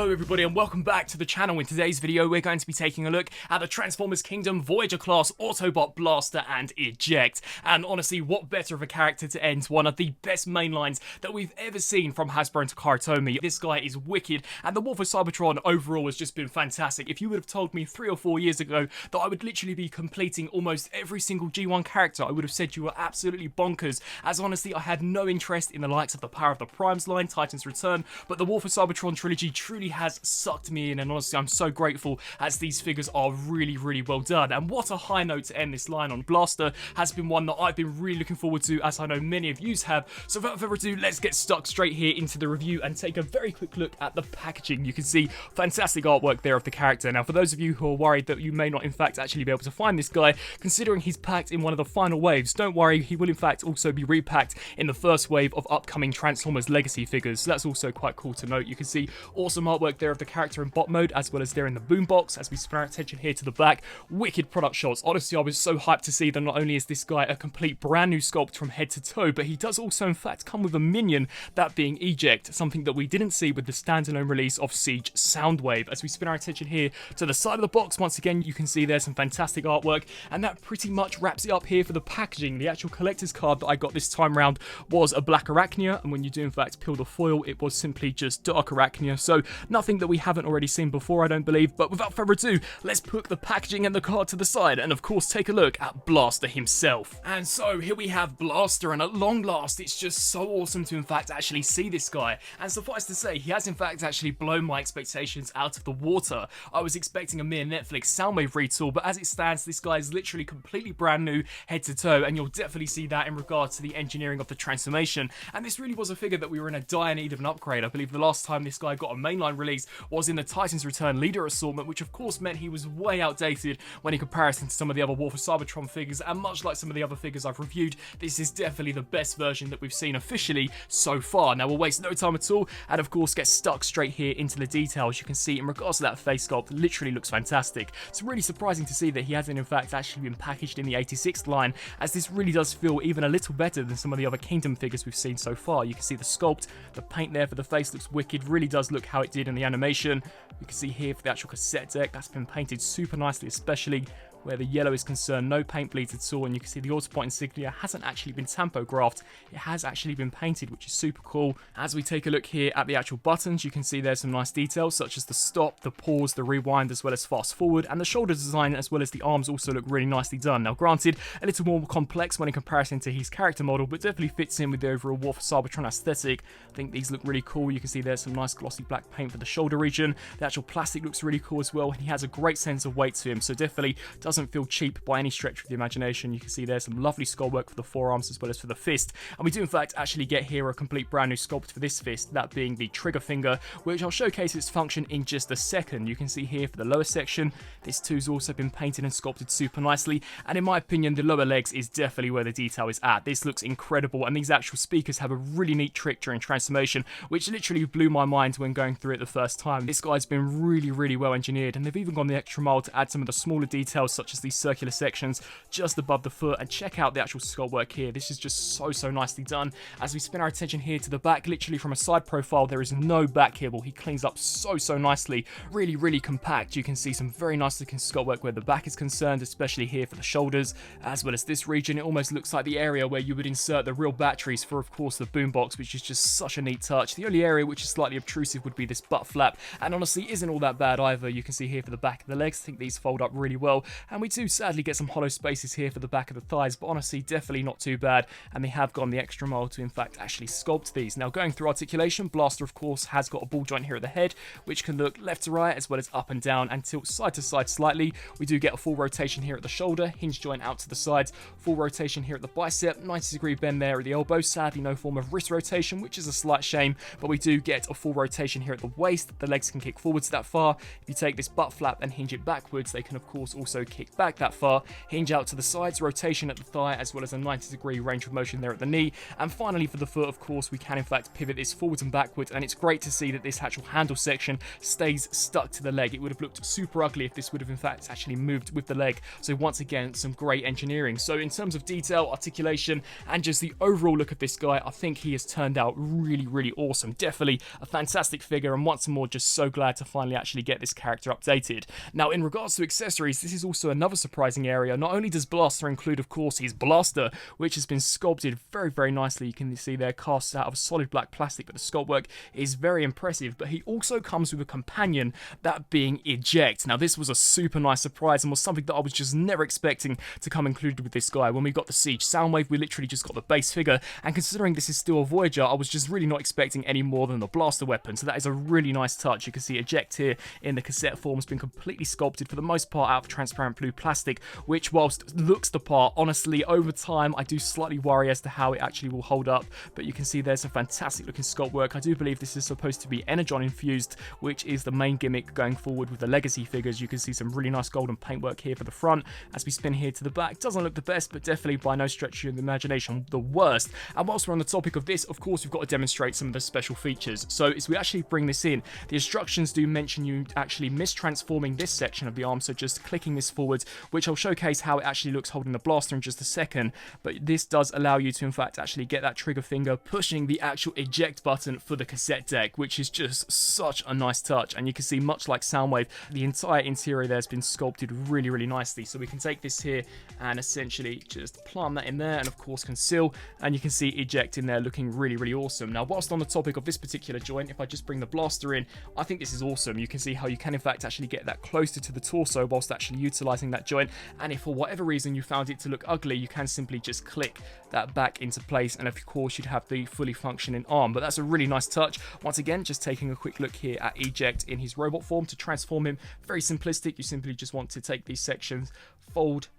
Hello everybody and welcome back to the channel. In today's video we're going to be taking a look at the Transformers Kingdom Voyager class Autobot Blaster and Eject. And honestly, what better of a character to end one of the best main lines that we've ever seen from Hasbro and Takara Tomy. This guy is wicked, and the War for Cybertron overall has just been fantastic. If you would have told me 3 or 4 years ago that I would literally be completing almost every single G1 character, I would have said you were absolutely bonkers, as honestly I had no interest in the likes of the Power of the Primes line, Titan's Return, but the War for Cybertron trilogy truly has sucked me in, and honestly I'm so grateful as these figures are really well done. And what a high note to end this line on. Blaster has been one that I've been really looking forward to, as I know many of you have. So without further ado, let's get stuck straight here into the review and take a very quick look at the packaging. You can see fantastic artwork there of the character. Now for those of you who are worried that you may not in fact actually be able to find this guy, considering he's packed in one of the final waves, don't worry, he will in fact also be repacked in the first wave of upcoming Transformers Legacy figures. So that's also quite cool to note. You can see awesome artwork there of the character in bot mode, as well as there in the boombox. As we spin our attention here to the back, wicked product shots. Honestly, I was so hyped to see that not only is this guy a complete brand new sculpt from head to toe, but he does also in fact come with a minion, that being Eject, something that we didn't see with the standalone release of Siege Soundwave. As we spin our attention here to the side of the box, once again you can see there's some fantastic artwork, and that pretty much wraps it up here for the packaging. The actual collector's card that I got this time round was a black Arachnia, and when you do in fact peel the foil, it was simply just dark Arachnia, so nothing that we haven't already seen before, I don't believe. But without further ado, let's put the packaging and the card to the side and of course take a look at Blaster himself. And so here we have Blaster, and at long last it's just so awesome to in fact actually see this guy, and suffice to say he has in fact actually blown my expectations out of the water. I was expecting a mere Netflix Soundwave retool, but as it stands this guy is literally completely brand new head to toe, and you'll definitely see that in regards to the engineering of the transformation. And this really was a figure that we were in a dire need of an upgrade. I believe the last time this guy got a mainline release was in the Titan's Return Leader assortment, which of course meant he was way outdated when in comparison to some of the other War for Cybertron figures, and much like some of the other figures I've reviewed, this is definitely the best version that we've seen officially so far. Now we'll waste no time at all and of course get stuck straight here into the details. You can see in regards to that face sculpt, literally looks fantastic. It's really surprising to see that he hasn't in fact actually been packaged in the 86th line, as this really does feel even a little better than some of the other Kingdom figures we've seen so far. You can see the sculpt, the paint there for the face looks wicked, really does look how it did in the animation. You can see here for the actual cassette deck, that's been painted super nicely, especially where the yellow is concerned, no paint bleeds at all, and you can see the Autobot insignia hasn't actually been tampographed, it has actually been painted, which is super cool. As we take a look here at the actual buttons, you can see there's some nice details such as the stop, the pause, the rewind, as well as fast forward, and the shoulder design as well as the arms also look really nicely done. Now granted, a little more complex when in comparison to his character model, but definitely fits in with the overall War for Cybertron aesthetic. I think these look really cool. You can see there's some nice glossy black paint for the shoulder region. The actual plastic looks really cool as well, and he has a great sense of weight to him, so definitely doesn't feel cheap by any stretch of the imagination. You can see there's some lovely skull work for the forearms as well as for the fist, and we do in fact actually get here a complete brand new sculpt for this fist, that being the trigger finger, which I'll showcase its function in just a second. You can see here for the lower section, this too's also been painted and sculpted super nicely, and in my opinion the lower legs is definitely where the detail is at. This looks incredible, and these actual speakers have a really neat trick during transformation, which literally blew my mind when going through it the first time. This guy's been really well engineered, and they've even gone the extra mile to add some of the smaller details such as these circular sections just above the foot, and check out the actual sculpt work here. This is just so nicely done. As we spin our attention here to the back, literally from a side profile there is no back kibble. He cleans up so nicely, really compact. You can see some very nice looking sculpt work where the back is concerned, especially here for the shoulders, as well as this region. It almost looks like the area where you would insert the real batteries for of course the boombox, which is just such a neat touch. The only area which is slightly obtrusive would be this butt flap, and honestly isn't all that bad either. You can see here for the back of the legs, I think these fold up really well, and we do sadly get some hollow spaces here for the back of the thighs, but honestly definitely not too bad, and they have gone the extra mile to in fact actually sculpt these. Now going through articulation, Blaster of course has got a ball joint here at the head, which can look left to right as well as up and down and tilt side to side slightly. We do get a full rotation here at the shoulder, hinge joint out to the sides, full rotation here at the bicep, 90-degree bend there at the elbow, sadly no form of wrist rotation, which is a slight shame, but we do get a full rotation here at the waist. The legs can kick forwards that far. If you take this butt flap and hinge it backwards, they can of course also kick kick back that far, hinge out to the sides, rotation at the thigh, as well as a 90-degree range of motion there at the knee. And finally for the foot, of course, we can in fact pivot this forwards and backwards, and it's great to see that this actual handle section stays stuck to the leg. It would have looked super ugly if this would have in fact actually moved with the leg. So once again, some great engineering. So in terms of detail, articulation, and just the overall look of this guy, I think he has turned out really, really awesome. Definitely a fantastic figure, and once more, just so glad to finally actually get this character updated. Now, in regards to accessories, this is also another surprising area. Not only does Blaster include, of course, his blaster, which has been sculpted very, very nicely. You can see there, cast out of solid black plastic, but the sculpt work is very impressive. But he also comes with a companion, that being Eject. Now, this was a super nice surprise and was something that I was just never expecting to come included with this guy. When we got the Siege Soundwave, we literally just got the base figure, and considering this is still a Voyager, I was just really not expecting any more than the blaster weapon. So that is a really nice touch. You can see Eject here in the cassette form has been completely sculpted for the most part out of transparent blue plastic, which whilst looks the part, honestly over time I do slightly worry as to how it actually will hold up. But you can see there's a fantastic looking sculpt work. I do believe this is supposed to be Energon infused, which is the main gimmick going forward with the legacy figures. You can see some really nice golden paintwork here for the front. As we spin here to the back, doesn't look the best, but definitely by no stretch of the imagination the worst. And whilst we're on the topic of this, of course we've got to demonstrate some of the special features. So as we actually bring this in, the instructions do mention you actually mistransforming this section of the arm, so just clicking this forwards, which I'll showcase how it actually looks holding the blaster in just a second. But this does allow you to in fact actually get that trigger finger pushing the actual eject button for the cassette deck, which is just such a nice touch. And you can see, much like Soundwave, the entire interior there has been sculpted really, really nicely. So we can take this here and essentially just plant that in there, and of course conceal, and you can see eject in there looking really, really awesome. Now, whilst on the topic of this particular joint, if I just bring the blaster in, I think this is awesome. You can see how you can in fact actually get that closer to the torso whilst actually utilizing that joint, and if for whatever reason you found it to look ugly, you can simply just click that back into place, and of course you'd have the fully functioning arm. But that's a really nice touch. Once again, just taking a quick look here at Eject in his robot form. To transform him, very simplistic. You simply just want to take these sections, fold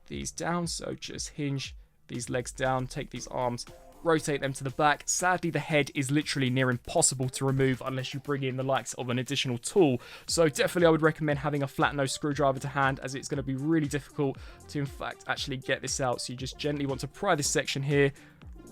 these down, so just hinge these legs down, take these arms, rotate them to the back. Sadly, the head is literally near impossible to remove unless you bring in the likes of an additional tool. So definitely I would recommend having a flat nose screwdriver to hand, as it's going to be really difficult to in fact actually get this out. So you just gently want to pry this section here,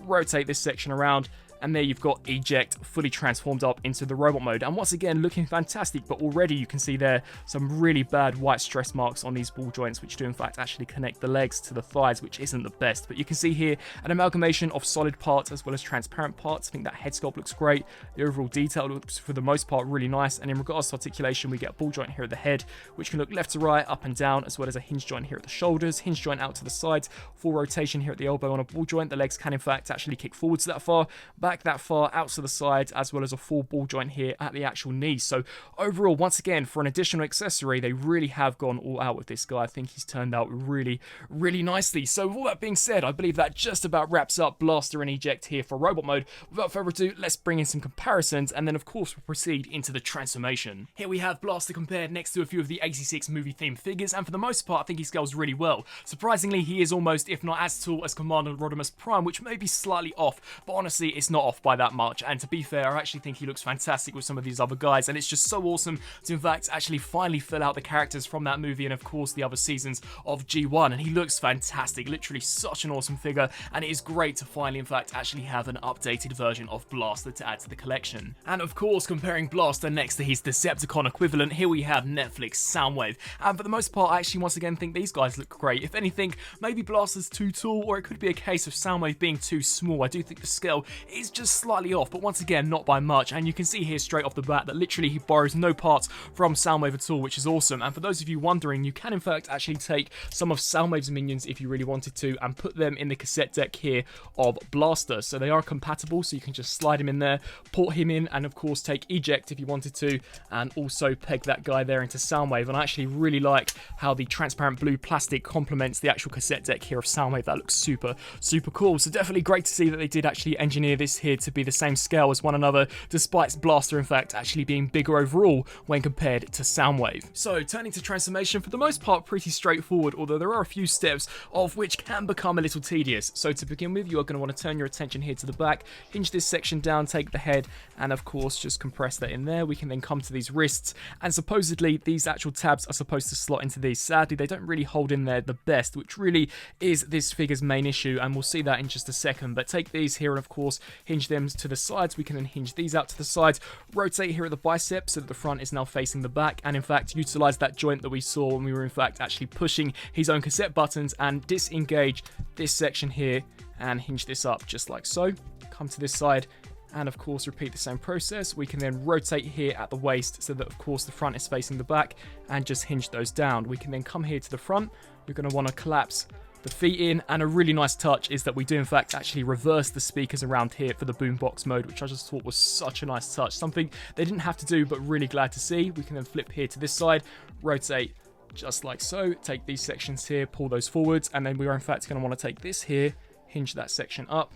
rotate this section around, and there you've got Eject fully transformed up into the robot mode. And once again, looking fantastic, but already you can see there some really bad white stress marks on these ball joints, which do in fact actually connect the legs to the thighs, which isn't the best. But you can see here an amalgamation of solid parts as well as transparent parts. I think that head sculpt looks great. The overall detail looks, for the most part, really nice. And in regards to articulation, we get a ball joint here at the head, which can look left to right, up and down, as well as a hinge joint here at the shoulders, hinge joint out to the sides, full rotation here at the elbow on a ball joint. The legs can in fact actually kick forwards that far, back that far, out to the sides, as well as a full ball joint here at the actual knee. So overall, once again, for an additional accessory, they really have gone all out with this guy. I think he's turned out really, really nicely. So with all that being said, I believe that just about wraps up Blaster and Eject here for robot mode. Without further ado, let's bring in some comparisons, and then of course we'll proceed into the transformation. Here we have Blaster compared next to a few of the 86 movie themed figures, and for the most part I think he scales really well. Surprisingly, he is almost, if not as tall as Commander Rodimus Prime, which may be slightly off, but honestly it's not off by that much. And to be fair, I actually think he looks fantastic with some of these other guys, and it's just so awesome to in fact actually finally fill out the characters from that movie and of course the other seasons of G1, and he looks fantastic. Literally such an awesome figure, and it is great to finally in fact actually have an updated version of Blaster to add to the collection. And of course, comparing Blaster next to his Decepticon equivalent, here we have Netflix Soundwave, and for the most part I actually once again think these guys look great. If anything, maybe Blaster's too tall, or it could be a case of Soundwave being too small. I do think the scale is just slightly off, but once again not by much. And you can see here straight off the bat that literally he borrows no parts from Soundwave at all, which is awesome. And for those of you wondering, you can in fact actually take some of Soundwave's minions if you really wanted to and put them in the cassette deck here of Blaster. So they are compatible, so you can just slide him in there, port him in, and of course take Eject if you wanted to, and also peg that guy there into Soundwave. And I actually really like how the transparent blue plastic complements the actual cassette deck here of Soundwave. That looks super, super cool. So definitely great to see that they did actually engineer this here to be the same scale as one another, despite Blaster in fact actually being bigger overall when compared to Soundwave. So turning to transformation, for the most part pretty straightforward, although there are a few steps of which can become a little tedious. So to begin with, you are going to want to turn your attention here to the back, hinge this section down, take the head, and of course just compress that in there. We can then come to these wrists, and supposedly these actual tabs are supposed to slot into these. Sadly, they don't really hold in there the best, which really is this figure's main issue, and we'll see that in just a second. But take these here and of course hinge them to the sides. We can then hinge these out to the sides, rotate here at the bicep so that the front is now facing the back, and in fact utilize that joint that we saw when we were in fact actually pushing his own cassette buttons, and disengage this section here and hinge this up just like so. Come to this side and of course repeat the same process. We can then rotate here at the waist so that of course the front is facing the back, and just hinge those down. We can then come here to the front. We're going to want to collapse the feet in, and a really nice touch is that we do in fact actually reverse the speakers around here for the Boombox Mode, which I just thought was such a nice touch, something they didn't have to do but really glad to see. We can then flip here to this side, rotate just like so, take these sections here, pull those forwards, and then we are in fact going to want to take this here, hinge that section up,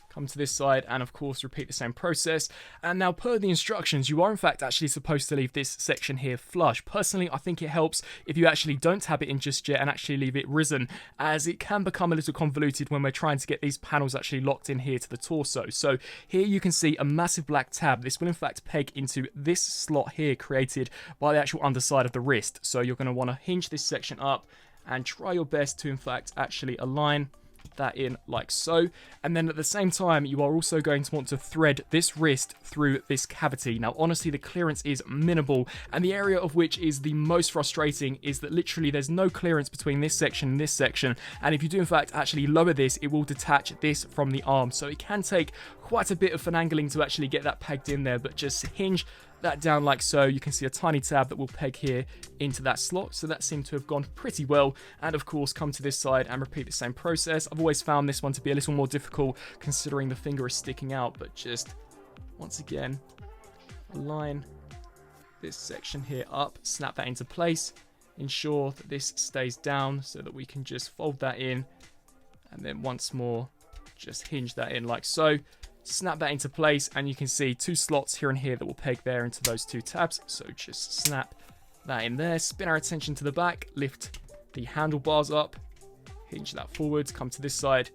come to this side, and of course repeat the same process. And now per the instructions, you are in fact actually supposed to leave this section here flush. Personally, I think it helps if you actually don't tab it in just yet and actually leave it risen, as it can become a little convoluted when we're trying to get these panels actually locked in here to the torso. So here you can see a massive black tab. This will in fact peg into this slot here created by the actual underside of the wrist. So you're going to want to hinge this section up and try your best to in fact actually align that in like so, and then at the same time you are also going to want to thread this wrist through this cavity. Now honestly the clearance is minimal, and the area of which is the most frustrating is that literally there's no clearance between this section and this section, and if you do in fact actually lower this, it will detach this from the arm, so it can take quite a bit of finagling to actually get that pegged in there. But just hinge that down like so. You can see a tiny tab that will peg here into that slot, so that seemed to have gone pretty well. And of course come to this side and repeat the same process. I've always found this one to be a little more difficult considering the finger is sticking out, but just once again align this section here up, snap that into place, ensure that this stays down so that we can just fold that in, and then once more just hinge that in like so. Snap that into place, and you can see two slots here and here that will peg there into those two tabs. So just snap that in there, spin our attention to the back, lift the handlebars up, hinge that forwards, come to this side,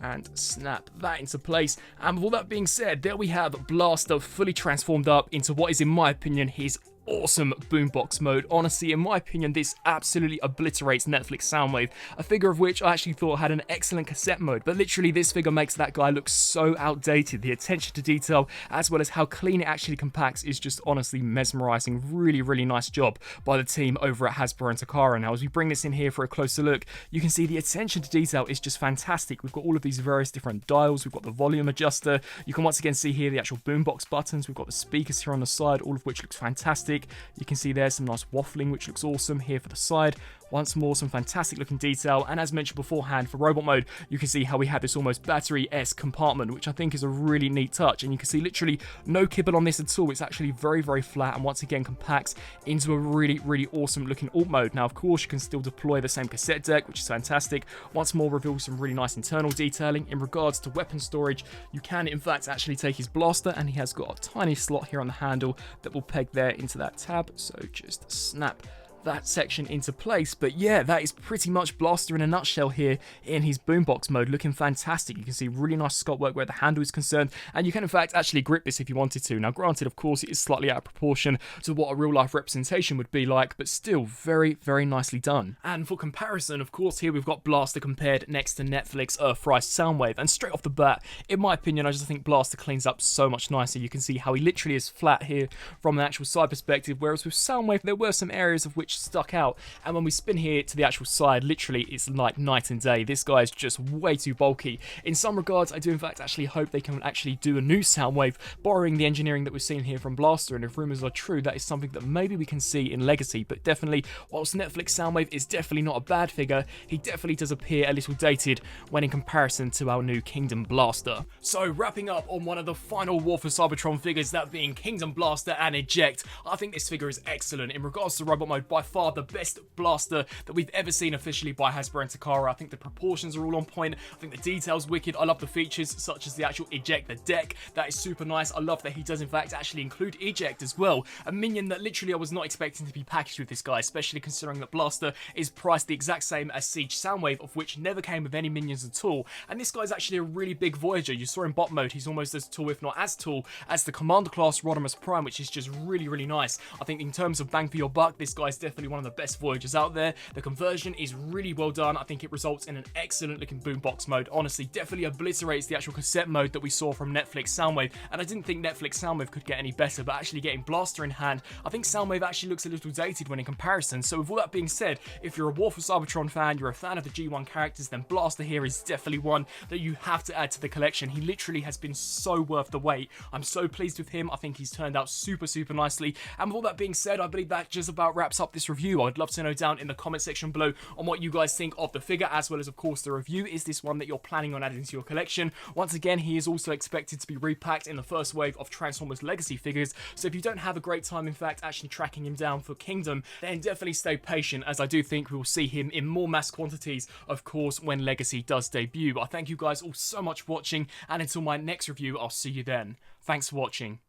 and snap that into place. And with all that being said, there we have Blaster fully transformed up into what is, in my opinion, his awesome Boombox Mode. Honestly, in my opinion, this absolutely obliterates Netflix Soundwave, a figure of which I actually thought had an excellent cassette mode, but literally this figure makes that guy look so outdated. The attention to detail, as well as how clean it actually compacts, is just honestly mesmerizing. Really, really nice job by the team over at Hasbro and Takara. Now, as we bring this in here for a closer look, you can see the attention to detail is just fantastic. We've got all of these various different dials. We've got the volume adjuster. You can once again see here the actual boombox buttons. We've got the speakers here on the side, all of which looks fantastic. You can see there's some nice waffling, which looks awesome here for the side. Once more, some fantastic looking detail, and as mentioned beforehand, for robot mode, you can see how we have this almost battery-esque compartment, which I think is a really neat touch, and you can see literally no kibble on this at all. It's actually very, very flat, and once again compacts into a really, really awesome looking alt mode. Now, of course, you can still deploy the same cassette deck, which is fantastic. Once more, reveals some really nice internal detailing. In regards to weapon storage, you can, in fact, actually take his blaster, and he has got a tiny slot here on the handle that will peg there into that tab, so just snap that section into place. But yeah, that is pretty much Blaster in a nutshell here in his boombox mode, looking fantastic. You can see really nice sculpt work where the handle is concerned, and you can in fact actually grip this if you wanted to. Now granted, of course, it is slightly out of proportion to what a real life representation would be like, but still very, very nicely done. And for comparison, of course, here we've got Blaster compared next to Netflix Earthrise Soundwave, and straight off the bat, in my opinion, I just think Blaster cleans up so much nicer. You can see how he literally is flat here from an actual side perspective, whereas with Soundwave there were some areas of which stuck out, and when we spin here to the actual side, literally it's like night and day. This guy is just way too bulky. In some regards, I do in fact actually hope they can actually do a new Soundwave, borrowing the engineering that we've seen here from Blaster, and if rumours are true, that is something that maybe we can see in Legacy. But definitely, whilst Netflix Soundwave is definitely not a bad figure, he definitely does appear a little dated when in comparison to our new Kingdom Blaster. So wrapping up on one of the final War for Cybertron figures, that being Kingdom Blaster and Eject, I think this figure is excellent. In regards to robot mode, by far the best blaster that we've ever seen officially by Hasbro and Takara. I think the proportions are all on point. I think the detail's wicked. I love the features such as the actual Eject, the deck. That is super nice. I love that he does in fact actually include Eject as well. A minion that literally I was not expecting to be packaged with this guy, especially considering that Blaster is priced the exact same as Siege Soundwave, of which never came with any minions at all. And this guy's actually a really big Voyager. You saw in bot mode, he's almost as tall, if not as tall, as the Commander class Rodimus Prime, which is just really, really nice. I think in terms of bang for your buck, this guy's definitely one of the best Voyagers out there. The conversion is really well done. I think it results in an excellent looking Boombox Mode. Honestly, definitely obliterates the actual cassette mode that we saw from Netflix Soundwave, and I didn't think Netflix Soundwave could get any better, but actually getting Blaster in hand, I think Soundwave actually looks a little dated when in comparison. So with all that being said, if you're a War for Cybertron fan, you're a fan of the G1 characters, then Blaster here is definitely one that you have to add to the collection. He literally has been so worth the wait. I'm so pleased with him. I think he's turned out super, super nicely. And with all that being said, I believe that just about wraps up this review. I'd love to know down in the comment section below on what you guys think of the figure, as well as, of course, the review. Is this one that you're planning on adding to your collection? Once again, he is also expected to be repacked in the first wave of Transformers Legacy figures. So if you don't have a great time, in fact, actually tracking him down for Kingdom, then definitely stay patient, as I do think we will see him in more mass quantities, of course, when Legacy does debut. But I thank you guys all so much for watching, and until my next review, I'll see you then. Thanks for watching.